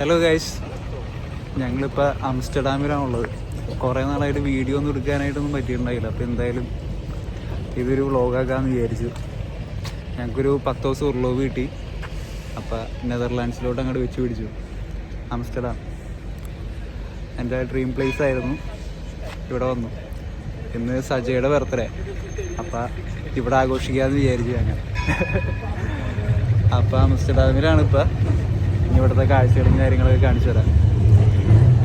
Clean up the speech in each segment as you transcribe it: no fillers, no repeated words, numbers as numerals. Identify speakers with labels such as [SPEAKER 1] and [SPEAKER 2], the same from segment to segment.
[SPEAKER 1] Hello guys, ഞങ്ങളിപ്പോൾ ആംസ്റ്റർഡാമിലാണുള്ളത്. കുറേ നാളായിട്ട് വീഡിയോ ഒന്നും എടുക്കാനായിട്ടൊന്നും പറ്റിയിട്ടുണ്ടായില്ല. അപ്പോൾ എന്തായാലും ഇതൊരു വ്ളോഗാക്കാമെന്ന് വിചാരിച്ചു. ഞങ്ങൾക്കൊരു 10 ദിവസം ഉർലോവ് കിട്ടി. അപ്പോൾ നെതർലാൻഡ്സിലോട്ട് അങ്ങോട്ട് വെച്ച് പിടിച്ചു. ആംസ്റ്റർഡാം എൻ്റെ ഡ്രീം പ്ലേസ് ആയിരുന്നു. ഇവിടെ വന്നു. ഇന്ന് സജയുടെ ബർത്ത്ഡേ, അപ്പോൾ ഇവിടെ ആഘോഷിക്കാമെന്ന് വിചാരിച്ചു ഞങ്ങൾ. അപ്പോൾ ആംസ്റ്റർഡാമിലാണ് ഇപ്പോൾ. ഇവിടുത്തെ കാഴ്ചകളും കാര്യങ്ങളൊക്കെ കാണിച്ചു തരാം.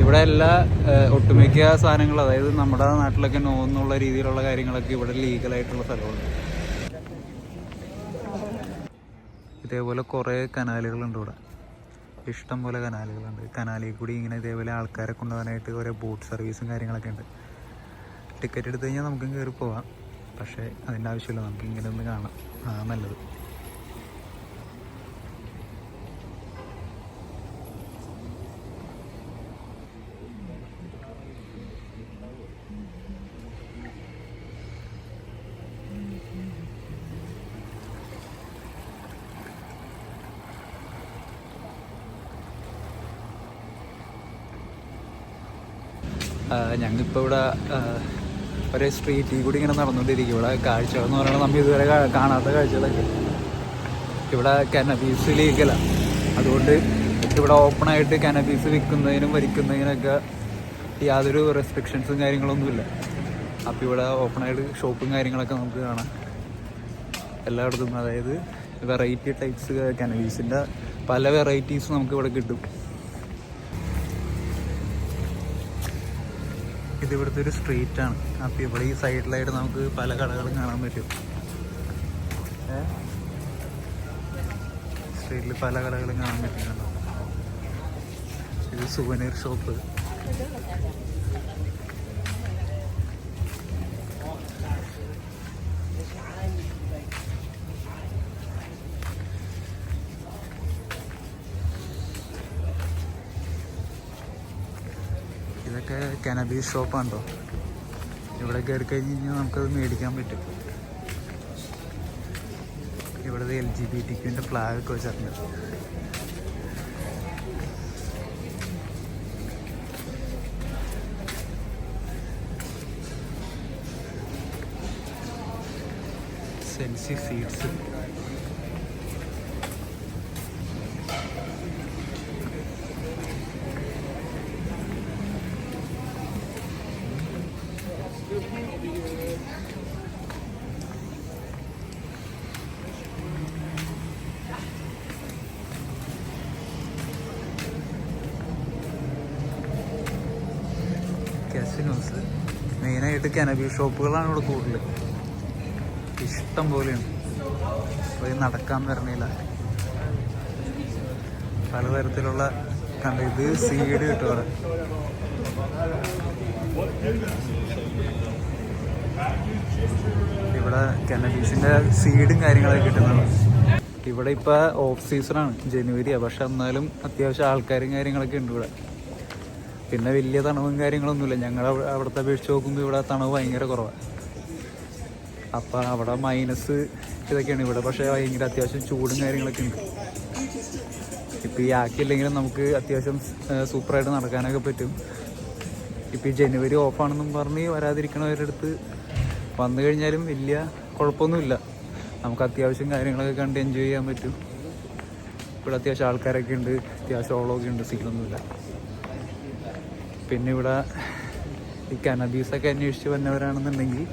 [SPEAKER 1] ഇവിടെ എല്ലാ ഒട്ടുമിക്ക സാധനങ്ങളും, അതായത് നമ്മുടെ നാട്ടിലൊക്കെ നോ എന്നുള്ള രീതിയിലുള്ള കാര്യങ്ങളൊക്കെ ഇവിടെ ലീഗലായിട്ടുള്ള സ്ഥലമുണ്ട്. ഇതേപോലെ കുറേ കനാലുകളുണ്ട് ഇവിടെ, ഇഷ്ടം പോലെ കനാലുകളുണ്ട്. കനാലിൽ കൂടി ഇങ്ങനെ ഇതേപോലെ ആൾക്കാരെ കൊണ്ടുപോകാനായിട്ട് കുറേ ബോട്ട് സർവീസും കാര്യങ്ങളൊക്കെ ഉണ്ട്. ടിക്കറ്റ് എടുത്തു കഴിഞ്ഞാൽ നമുക്കും കയറി പോവാം, പക്ഷേ അതിൻ്റെ ആവശ്യമില്ല, നമുക്ക് ഇങ്ങനെ ഒന്ന് കാണാം, നല്ലത്. ഞങ്ങളിപ്പോൾ ഇവിടെ ഒരേ സ്ട്രീറ്റിൽ കൂടി ഇങ്ങനെ നടന്നുകൊണ്ടിരിക്കും. ഇവിടെ കാഴ്ചകൾ എന്ന് പറയുന്നത് നമ്മൾ ഇതുവരെ കാണാത്ത കാഴ്ചകളൊക്കെ. ഇവിടെ കനബീസ് ലീഗലാണ്, അതുകൊണ്ട് ഇവിടെ ഓപ്പണായിട്ട് കനബീസ് വിൽക്കുന്നതിനും വലിക്കുന്നതിനൊക്കെ യാതൊരു റെസ്ട്രിക്ഷൻസും കാര്യങ്ങളൊന്നുമില്ല. അപ്പോൾ ഇവിടെ ഓപ്പണായിട്ട് ഷോപ്പും കാര്യങ്ങളൊക്കെ നമുക്ക് കാണാം എല്ലായിടത്തും. അതായത് വെറൈറ്റി ടൈപ്സ് കനബീസിൻ്റെ പല വെറൈറ്റീസ് നമുക്ക് ഇവിടെ കിട്ടും. ഇതിവിടുത്തെ ഒരു സ്ട്രീറ്റാണ്. അപ്പോൾ ഇവിടെ ഈ സൈഡിലായിട്ട് നമുക്ക് പല കടകളും കാണാൻ പറ്റും. സ്ട്രീറ്റിൽ പല കടകളും കാണാൻ പറ്റുന്നുണ്ടോ. ഇത് സുവനീർ ഷോപ്പ്. ഇതൊക്കെ കനബീസ് ഷോപ്പാണ് കേട്ടോ. ഇവിടെ കയറി കഴിഞ്ഞ് കഴിഞ്ഞാൽ നമുക്കത് മേടിക്കാൻ പറ്റും. ഇവിടെ LGBTQ ഫ്ലാഗ് ഒക്കെ വെച്ചിട്ടുണ്ട്. സെൻസി സീഡ്സ്, കാസിനോസ്. മെയിനായിട്ട് കനബീസ് ഷോപ്പുകളാണ് ഇവിടെ കൂടുതൽ, ഇഷ്ടം പോലെയുണ്ട്. പോയി നടക്കാൻ വരണില്ല, പലതരത്തിലുള്ള കണ്ട. ഇത് സീഡ് കിട്ടും അവിടെ. ഇവിടെ കനബീസിൻ്റെ സീഡും കാര്യങ്ങളൊക്കെ കിട്ടുന്നുണ്ട്. ഇവിടെ ഇപ്പോൾ ഓഫ് സീസണാണ്, ജനുവരിയാണ്, പക്ഷെ എന്നാലും അത്യാവശ്യം ആൾക്കാരും കാര്യങ്ങളൊക്കെ ഉണ്ട് ഇവിടെ. പിന്നെ വലിയ തണുവും കാര്യങ്ങളൊന്നുമില്ല. ഞങ്ങൾ അവിടുത്തെ അപേക്ഷിച്ച് നോക്കുമ്പോൾ ഇവിടെ തണുവ് ഭയങ്കര കുറവാണ്. അപ്പം അവിടെ മൈനസ് ഇതൊക്കെയാണ്. ഇവിടെ പക്ഷേ ഭയങ്കര അത്യാവശ്യം ചൂടും കാര്യങ്ങളൊക്കെ ഉണ്ട്. ഇപ്പം ഈ ആക്കിയില്ലെങ്കിലും നമുക്ക് അത്യാവശ്യം സൂപ്പറായിട്ട് നടക്കാനൊക്കെ പറ്റും. ഇപ്പം ഈ ജനുവരി ഓഫാണെന്നും പറഞ്ഞ് വരാതിരിക്കണവരുടെ അടുത്ത് വന്നു കഴിഞ്ഞാലും വലിയ കുഴപ്പമൊന്നുമില്ല. നമുക്ക് അത്യാവശ്യം കാര്യങ്ങളൊക്കെ കണ്ട് എൻജോയ് ചെയ്യാൻ പറ്റും. ഇവിടെ അത്യാവശ്യം ആൾക്കാരൊക്കെ ഉണ്ട്, അത്യാവശ്യം ഓളമൊക്കെ ഉണ്ട്, സീനൊന്നുമില്ല. പിന്നെ ഇവിടെ ഈ കനബീസൊക്കെ അന്വേഷിച്ച് വന്നവരാണെന്നുണ്ടെങ്കിൽ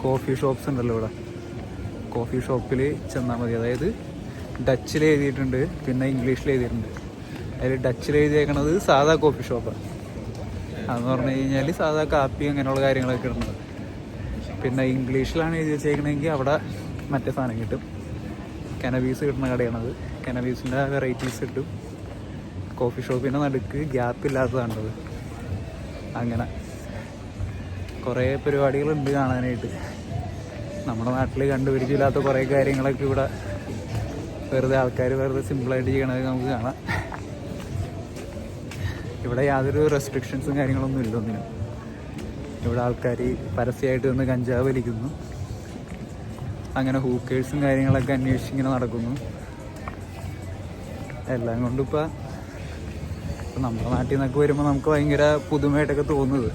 [SPEAKER 1] കോഫി ഷോപ്സ് ഉണ്ടല്ലോ ഇവിടെ. കോഫി ഷോപ്പിൽ ചെന്നാൽ മതി. അതായത് ഡച്ചിൽ എഴുതിയിട്ടുണ്ട്, പിന്നെ ഇംഗ്ലീഷിൽ എഴുതിയിട്ടുണ്ട്. അതിൽ ഡച്ചിൽ എഴുതിയേക്കണത് സാധാ കോഫി ഷോപ്പാണ്. അതെന്ന് പറഞ്ഞു കഴിഞ്ഞാൽ സാധാ കാപ്പി അങ്ങനെയുള്ള കാര്യങ്ങളൊക്കെ ഇടുന്നത്. പിന്നെ ഇംഗ്ലീഷിലാണ് എഴുതി വെച്ചേക്കണമെങ്കിൽ അവിടെ മറ്റേ സാധനം കിട്ടും. കനബീസ് കിട്ടുന്ന കടയാണത്. കനബീസിൻ്റെ വെറൈറ്റീസ് കിട്ടും. കോഫി ഷോപ്പിൻ്റെ നടുക്ക് ഗ്യാപ്പ് ഇല്ലാത്തതാണത്. അങ്ങനെ കുറേ പരിപാടികളുണ്ട് കാണാനായിട്ട്. നമ്മുടെ നാട്ടിൽ കണ്ടുപിടിച്ചില്ലാത്ത കുറേ കാര്യങ്ങളൊക്കെ ഇവിടെ വെറുതെ ആൾക്കാർ വെറുതെ സിമ്പിളായിട്ട് ചെയ്യണത് നമുക്ക് കാണാം. ഇവിടെ യാതൊരു റെസ്ട്രിക്ഷൻസും കാര്യങ്ങളൊന്നും ഇല്ല ഒന്നിനും. ഇവിടെ ആൾക്കാർ പരസ്യമായിട്ട് നിന്ന് കഞ്ചാവ് വലിക്കുന്നു, അങ്ങനെ ഹൂക്കേഴ്സും കാര്യങ്ങളൊക്കെ അന്വേഷിച്ച് ഇങ്ങനെ നടക്കുന്നു. എല്ലാം കൊണ്ടിപ്പോൾ അപ്പോൾ നമ്മുടെ നാട്ടിൽ നിന്നൊക്കെ വരുമ്പോൾ നമുക്ക് ഭയങ്കര പുതുമയായിട്ടൊക്കെ തോന്നുന്നത്.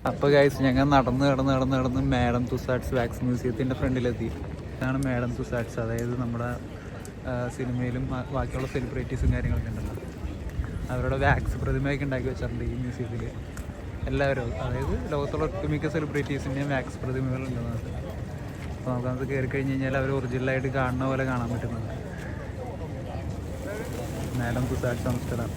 [SPEAKER 1] അപ്പോൾ ഗൈസ് ഞങ്ങൾ നടന്ന് മാഡം തുസാഡ്സ് വാക്സ് മ്യൂസിയത്തിൻ്റെ ഫ്രണ്ടിലെത്തി. ഇതാണ് മാഡം തുസാഡ്സ്, അതായത് നമ്മുടെ സിനിമയിലും ബാക്കിയുള്ള സെലിബ്രിറ്റീസും കാര്യങ്ങളൊക്കെ ഉണ്ടല്ലോ, അവരുടെ വാക്സ് പ്രതിമയൊക്കെ ഉണ്ടാക്കി വെച്ചിട്ടുണ്ട് ഈ മ്യൂസിയത്തിൽ. എല്ലാവരും, അതായത് ലോകത്തുള്ള ഒട്ടുമിക്ക സെലിബ്രിറ്റീസിൻ്റെയും വാക്സ് പ്രതിമകളുണ്ടെന്നത്. അപ്പോൾ നമുക്കത് കയറി കഴിഞ്ഞ് കഴിഞ്ഞാൽ അവർ ഒറിജിനലായിട്ട് കാണുന്ന പോലെ കാണാൻ പറ്റുന്നത്. Madame Tussauds Amsterdam.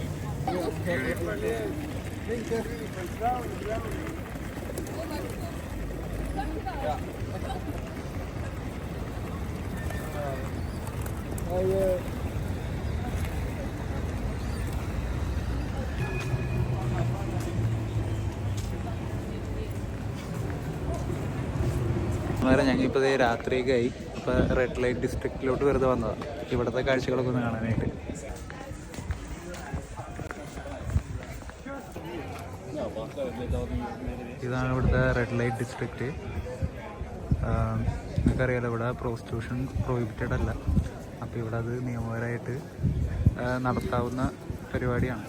[SPEAKER 1] ഞങ്ങളിപ്പോൾ രാത്രിയൊക്കെ ആയി. അപ്പോൾ റെഡ് ലൈറ്റ് ഡിസ്ട്രിക്റ്റിലോട്ട് വെറുതെ വന്നതാണ് ഇവിടുത്തെ കാഴ്ചകളൊക്കെ ഒന്ന് കാണാനായിട്ട്. ഇതാണ് ഇവിടുത്തെ റെഡ് ലൈറ്റ് ഡിസ്ട്രിക്റ്റ്. നിങ്ങൾക്കറിയാലോ ഇവിടെ പ്രോസ്റ്റിറ്റ്യൂഷൻ പ്രോഹിബിറ്റഡ് അല്ല. അപ്പോൾ ഇവിടെ അത് നിയമപരമായിട്ട് നടത്താവുന്ന പരിപാടിയാണ്.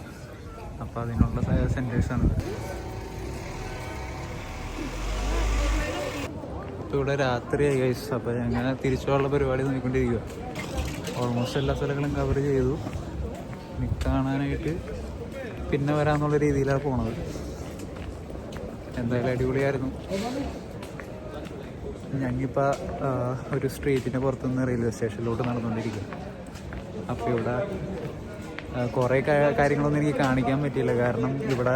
[SPEAKER 1] അപ്പോൾ അതിനുള്ള സെൻറ്റേഴ്സാണ്. അപ്പോൾ ഇവിടെ രാത്രിയായി ഗൈസ്. അപ്പോൾ ഞങ്ങൾ തിരിച്ചുള്ള പരിപാടി നോക്കിക്കൊണ്ടിരിക്കുക. ഓൾമോസ്റ്റ് എല്ലാ സ്ഥലങ്ങളും കവർ ചെയ്തു. കാണാനായിട്ട് പിന്നെ വരാമെന്നുള്ള രീതിയിലാണ് പോണത്. എന്തായാലും അടിപൊളിയായിരുന്നു. ഞങ്ങിപ്പോൾ ഒരു സ്ട്രീറ്റിൻ്റെ പുറത്തുനിന്ന് റെയിൽവേ സ്റ്റേഷനിലോട്ട് നടന്നുകൊണ്ടിരിക്കുക. അപ്പോൾ ഇവിടെ കുറേ കാര്യങ്ങളൊന്നും എനിക്ക് കാണിക്കാൻ പറ്റിയില്ല, കാരണം ഇവിടെ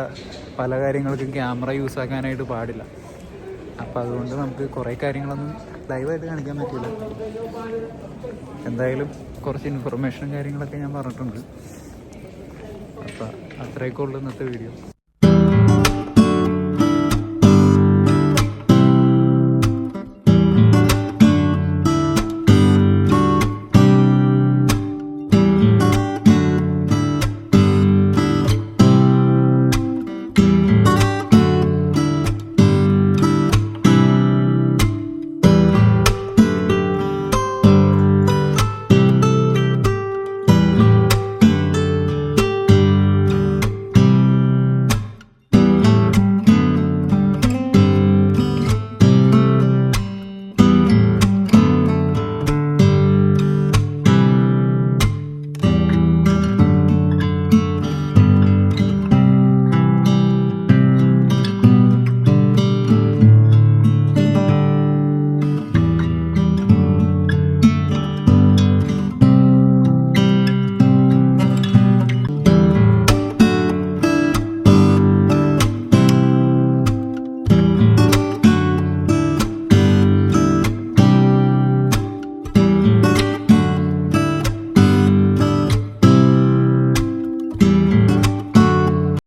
[SPEAKER 1] പല കാര്യങ്ങൾക്കും ക്യാമറ യൂസ് ആക്കാനായിട്ട് പാടില്ല. അപ്പോൾ അതുകൊണ്ട് നമുക്ക് കുറേ കാര്യങ്ങളൊന്നും ലൈവായിട്ട് കാണിക്കാൻ പറ്റില്ല. എന്തായാലും കുറച്ച് ഇൻഫർമേഷനും കാര്യങ്ങളൊക്കെ ഞാൻ പറഞ്ഞിട്ടുണ്ട്. അപ്പോൾ അത്രയൊക്കെ ഉള്ളൂ ഇന്നത്തെ വീഡിയോ.